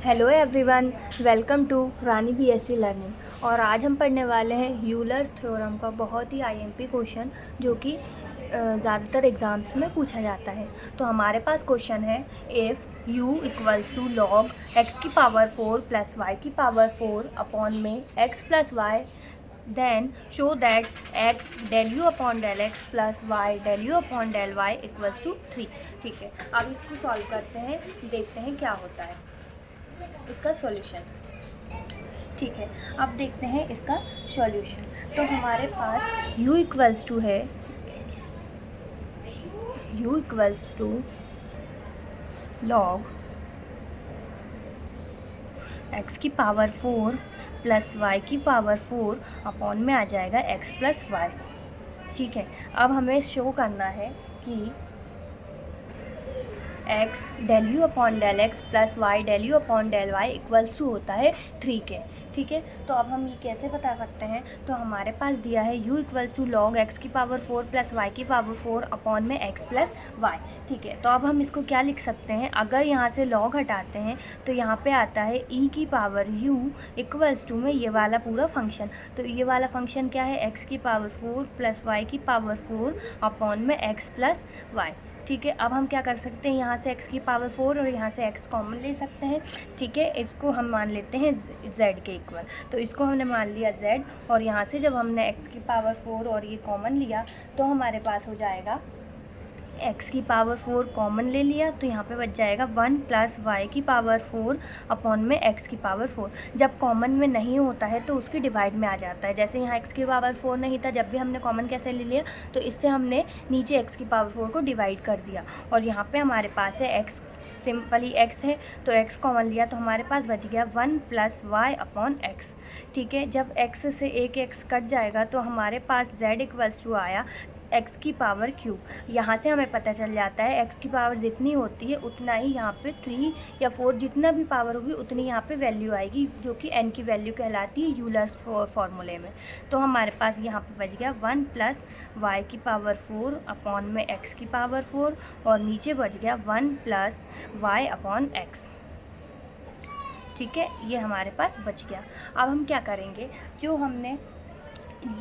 Hello everyone, welcome to Rani BSc learning. और आज हम पढ़ने वाले हैं यूलर्स थ्योरम का बहुत ही आईएमपी क्वेश्चन जो कि ज़्यादातर एग्ज़ाम्स में पूछा जाता है। तो हमारे पास क्वेश्चन है, if u equals to log x की पावर 4 प्लस y की पावर 4 अपॉन में x plus y, then show that x del you upon del x plus y del you upon del y equals to 3। ठीक है, अब इसको solve करते हैं, देखते हैं क्या होता है इसका सॉल्यूशन। ठीक है, अब देखते हैं इसका सॉल्यूशन। तो हमारे पास u इक्वल्स टू है, u equals to log x की पावर 4 प्लस y की पावर 4 अपॉन में आ जाएगा x प्लस वाई। ठीक है, अब हमें शो करना है कि x del you upon del x plus y del you upon del y equals to होता है 3 के। ठीक है, तो अब हम ये कैसे बता सकते हैं? तो हमारे पास दिया है u equals to log x की पावर 4 प्लस y की पावर 4 अपॉन में x प्लस वाई। ठीक है, तो अब हम इसको क्या लिख सकते हैं? अगर यहाँ से log हटाते हैं तो यहाँ पे आता है e की पावर u इक्वल्स टू में ये वाला पूरा फंक्शन। तो ये वाला फंक्शन क्या है? x की पावर 4 प्लस y की पावर 4 अपॉन में x प्लस वाई। ठीक है, अब हम क्या कर सकते हैं? यहाँ से x की पावर 4 और यहाँ से x कॉमन ले सकते हैं। ठीक है, इसको हम मान लेते हैं z के इक्वल। तो इसको हमने मान लिया z, और यहाँ से जब हमने x की पावर 4 और ये कॉमन लिया तो हमारे पास हो जाएगा x की पावर 4 कॉमन ले लिया तो यहाँ पे बच जाएगा 1 प्लस वाई की पावर 4 अपॉन में x की पावर 4। जब कॉमन में नहीं होता है तो उसकी डिवाइड में आ जाता है। जैसे यहाँ x की पावर 4 नहीं था, जब भी हमने कॉमन कैसे ले लिया, तो इससे हमने नीचे x की पावर 4 को डिवाइड कर दिया, और यहाँ पे हमारे पास है x, सिंपली x है तो x कॉमन लिया तो हमारे पास बच गया 1 प्लस वाई अपॉन एक्स। ठीक है, जब x से एक x कट जाएगा तो हमारे पास z इक्वल्स टू आया x की पावर क्यूब। यहाँ से हमें पता चल जाता है x की पावर जितनी होती है उतना ही यहाँ पे 3 या 4 जितना भी पावर होगी उतनी यहाँ पे वैल्यू आएगी, जो कि n की वैल्यू कहलाती है यूलर्स फॉर्मूले में। तो हमारे पास यहाँ पे बच गया 1 प्लस वाई की पावर 4 अपॉन में x की पावर 4, और नीचे बच गया 1 प्लस वाई अपॉन एक्स। ठीक है, ये हमारे पास बच गया। अब हम क्या करेंगे? जो हमने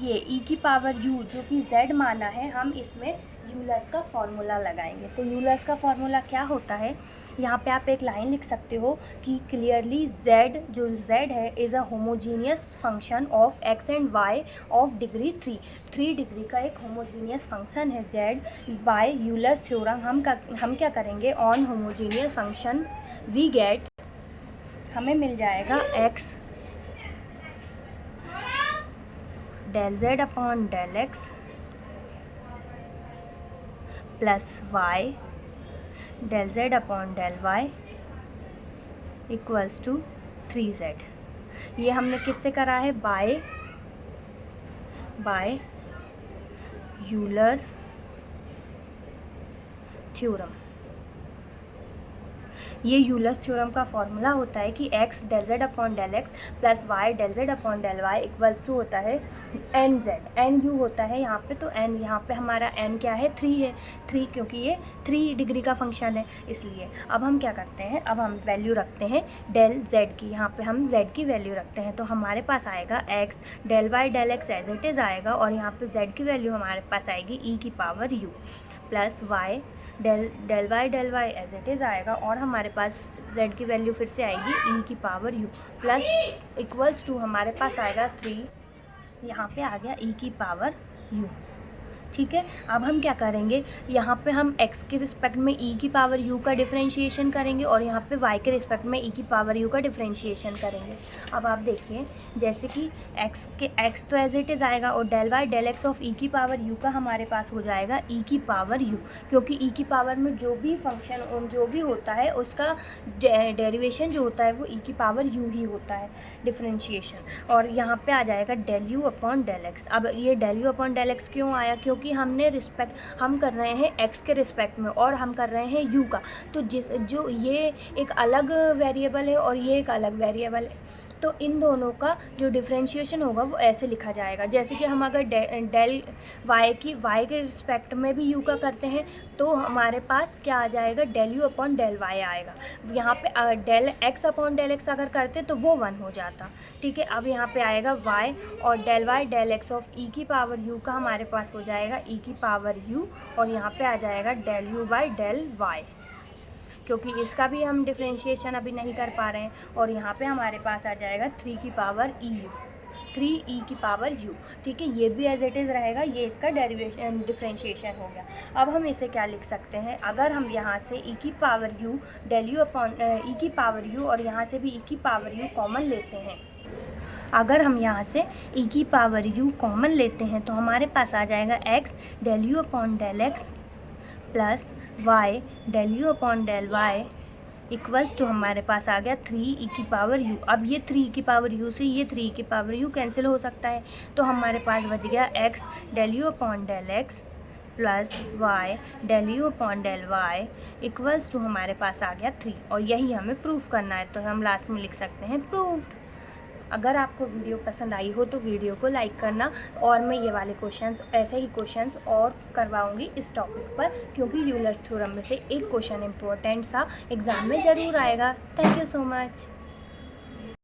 ये e की पावर u जो कि z माना है, हम इसमें यूलर्स का फॉर्मूला लगाएंगे। तो यूलर्स का फॉर्मूला क्या होता है? यहाँ पे आप एक लाइन लिख सकते हो कि क्लियरली z, जो z है, is a homogeneous function of x and y of degree 3 degree का एक होमोजीनियस फंक्शन है z बाय यूलर्स थ्योरम। हम क्या करेंगे? On homogeneous function we get, हमें मिल जाएगा x del z upon del x plus y del z upon del y equals to 3z। ये हमने किससे करा है? By Euler's theorem. ये यूलर्स थ्योरम का फॉर्मूला होता है कि x del z upon del x plus y del z upon del y equals to होता है एन जेड। एन यू होता है यहाँ पे, तो एन यहाँ पे हमारा एन क्या है? 3 है। 3 क्योंकि ये 3 डिग्री का फंक्शन है, इसलिए। अब हम क्या करते हैं? अब हम वैल्यू रखते हैं डेल z की, यहाँ पे हम z की वैल्यू रखते हैं। तो हमारे पास आएगा x del Y del x as it is आएगा, और यहाँ पे z की वैल्यू हमारे पास आएगी e की power u plus y del y as it is आएगा, और हमारे पास z की वैल्यू फिर से आएगी e की power u plus equals to हमारे पास आएगा 3, यहाँ पे आ गया e की पावर u। ठीक है, अब हम क्या करेंगे? यहाँ पे हम x के रिस्पेक्ट में e की पावर u का डिफरेंशिएशन करेंगे, और यहाँ पे y के रिस्पेक्ट में e की पावर u का डिफरेंशिएशन करेंगे। अब आप देखिए, जैसे कि x तो एज इट इज़ आएगा, और del Y del x of e की पावर u का हमारे पास हो जाएगा e की पावर u, क्योंकि e की पावर में जो भी फंक्शन जो भी होता है उसका डेरिवेशन जो होता है वो e की पावर u ही होता है, डिफरेंशिएशन। और यहाँ पे आ जाएगा del u upon del x. अब ये del u upon del x क्यों आया? क्योंकि हम कर रहे हैं x के रिस्पेक्ट में और हम कर रहे हैं u का, तो जो ये एक अलग वेरिएबल है और ये एक अलग वेरिएबल है, तो इन दोनों का जो डिफ्रेंशिएशन होगा वो ऐसे लिखा जाएगा। जैसे कि हम अगर डेल वाई के रिस्पेक्ट में भी यू का करते हैं तो हमारे पास क्या आ जाएगा, del you upon del y आएगा। यहाँ पे del x upon del x अगर करते तो वो 1 हो जाता। ठीक है, अब यहाँ पे आएगा वाई और del Y del x of E की पावर यू का हमारे पास हो जाएगा ई की पावर यू, और यहाँ पे आ जाएगा del u by del y, क्योंकि इसका भी हम डिफ्रेंशिएशन अभी नहीं कर पा रहे हैं। और यहाँ पे हमारे पास आ जाएगा 3 की पावर ई यू, 3 ई की पावर यू। ठीक है, ये भी एज इट इज़ रहेगा, ये इसका डेरिवेशन डिफ्रेंशिएशन हो गया। अब हम इसे क्या लिख सकते हैं, अगर हम यहाँ से ई की power U del you upon E की पावर यू और यहाँ से भी ई की पावर यू कॉमन लेते हैं, अगर हम यहाँ से ई की पावर यू कॉमन लेते हैं तो हमारे पास आ जाएगा x del you upon del x plus y del you upon del y equals to हमारे पास आ गया 3 ई की पावर यू। अब ये 3 की पावर यू से ये 3 की पावर यू कैंसिल हो सकता है, तो हमारे पास बच गया x del you upon del x plus y del you upon del y equals to हमारे पास आ गया 3। और यही हमें प्रूफ करना है, तो हम लास्ट में लिख सकते हैं प्रूव्ड। अगर आपको वीडियो पसंद आई हो तो वीडियो को लाइक करना, और मैं ये वाले क्वेश्चंस, ऐसे ही क्वेश्चंस और करवाऊंगी इस टॉपिक पर, क्योंकि यूलर्स थ्योरम में से एक क्वेश्चन इंपॉर्टेंट सा एग्ज़ाम में ज़रूर आएगा। Thank you so much.